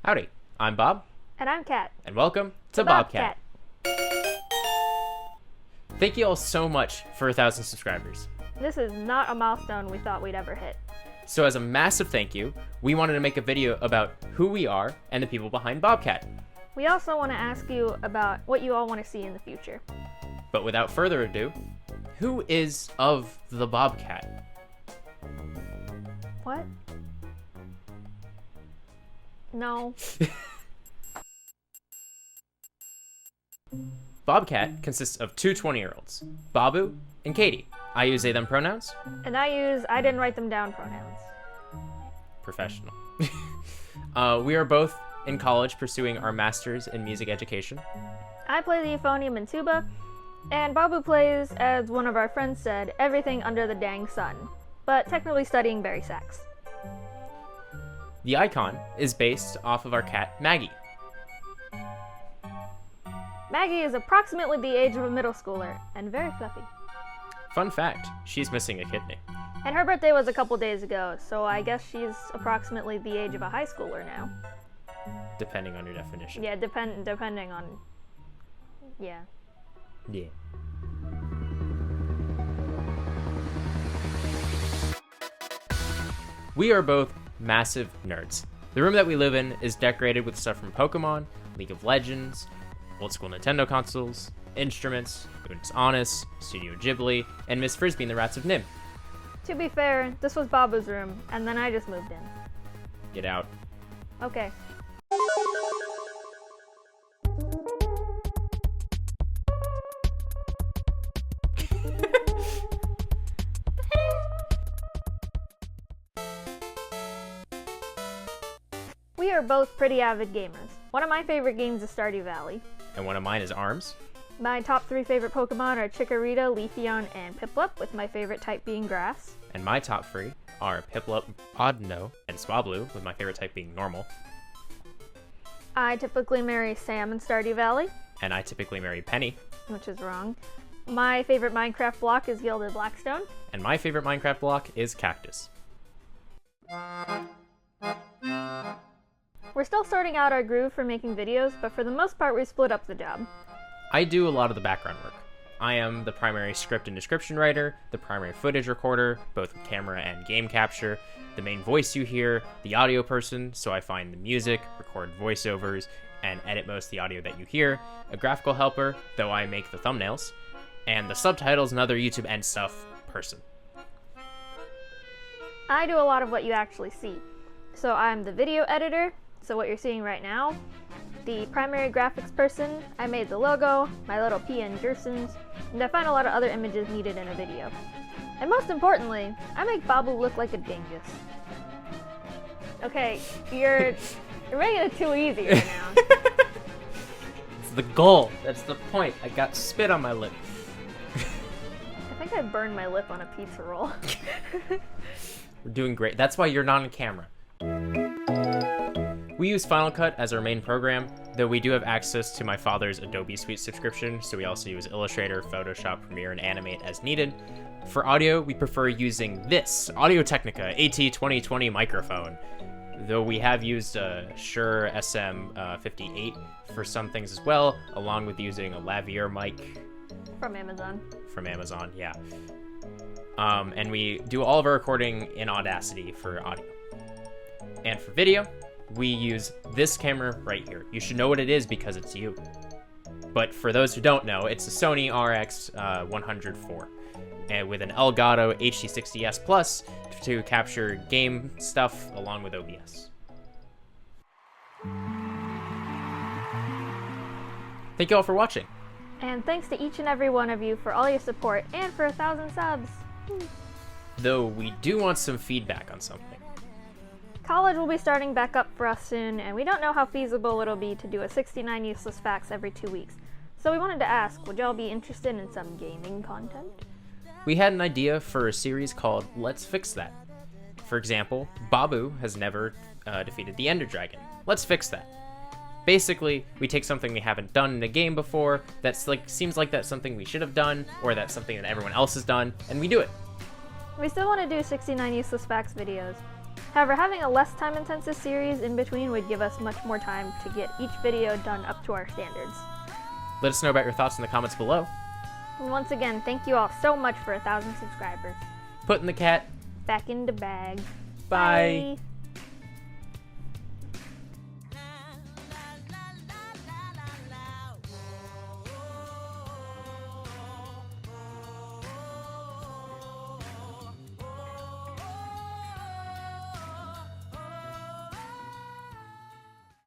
Howdy, I'm Bob. And I'm Kat. And welcome to BobKat. Thank you all so much for 1,000 subscribers. This is not a milestone we thought we'd ever hit. So as a massive thank you, we wanted to make a video about who we are and the people behind BobKat. We also want to ask you about what you all want to see in the future. But without further ado, who is of the BobKat? What? No. BobKat consists of two 20-year-olds, Babu and Katie. I use they, them pronouns. And I didn't write them down pronouns. Professional. We are both in college pursuing our masters in music education. I play the euphonium and tuba, and Babu plays, as one of our friends said, everything under the dang sun, but technically studying bari sax. The icon is based off of our cat, Maggie. Maggie is approximately the age of a middle schooler, and very fluffy. Fun fact, she's missing a kidney. And her birthday was a couple days ago, so I guess she's approximately the age of a high schooler now. Depending on your definition. Yeah, depending on... Yeah. Yeah. We are both massive nerds. The room that we live in is decorated with stuff from Pokemon, League of Legends, old school Nintendo consoles, instruments, Unus Annus, Studio Ghibli, and Miss Frisbee and the Rats of Nim. To be fair, this was Babu's room, and then I just moved in. Get out. Okay. We are both pretty avid gamers. One of my favorite games is Stardew Valley. And one of mine is ARMS. My top 3 favorite Pokemon are Chikorita, Leafeon, and Piplup, with my favorite type being Grass. And my top 3 are Piplup, Audino, and Swablu, with my favorite type being Normal. I typically marry Sam in Stardew Valley. And I typically marry Penny. Which is wrong. My favorite Minecraft block is Gilded Blackstone. And my favorite Minecraft block is Cactus. We're still sorting out our groove for making videos, but for the most part we split up the job. I do a lot of the background work. I am the primary script and description writer, the primary footage recorder, both with camera and game capture, the main voice you hear, the audio person, so I find the music, record voiceovers, and edit most of the audio that you hear, a graphical helper, though I make the thumbnails, and the subtitles and other YouTube end stuff person. I do a lot of what you actually see. So I'm the video editor, so what you're seeing right now, the primary graphics person, I made the logo, my little PN Gersons, and I find a lot of other images needed in a video. And most importantly, I make Babu look like a dingus. Okay, you're making it too easy right now. It's the goal. That's the point. I got spit on my lip. I think I burned my lip on a pizza roll. We're doing great. That's why you're not on camera. We use Final Cut as our main program, though we do have access to my father's Adobe Suite subscription, so we also use Illustrator, Photoshop, Premiere, and Animate as needed. For audio, we prefer using this Audio-Technica AT2020 microphone, though we have used a Shure SM58 for some things as well, along with using a lavalier mic. From Amazon. From Amazon, yeah. And we do all of our recording in Audacity for audio. And for video, we use this camera right here. You should know what it is because it's you. But for those who don't know, it's a Sony RX104 and with an Elgato HD60S Plus to capture game stuff along with OBS. Thank you all for watching. And thanks to each and every one of you for all your support and for 1,000 subs. Though we do want some feedback on something. College will be starting back up for us soon, and we don't know how feasible it'll be to do a 69 useless facts every 2 weeks. So we wanted to ask, would y'all be interested in some gaming content? We had an idea for a series called Let's Fix That. For example, Babu has never defeated the Ender Dragon. Let's fix that. Basically, we take something we haven't done in a game before, that's seems like that's something we should have done, or that's something that everyone else has done, and we do it. We still want to do 69 useless facts videos. However, having a less time-intensive series in between would give us much more time to get each video done up to our standards. Let us know about your thoughts in the comments below. And once again, thank you all so much for 1,000 subscribers. Putting the cat Back in the bag. Bye. Bye.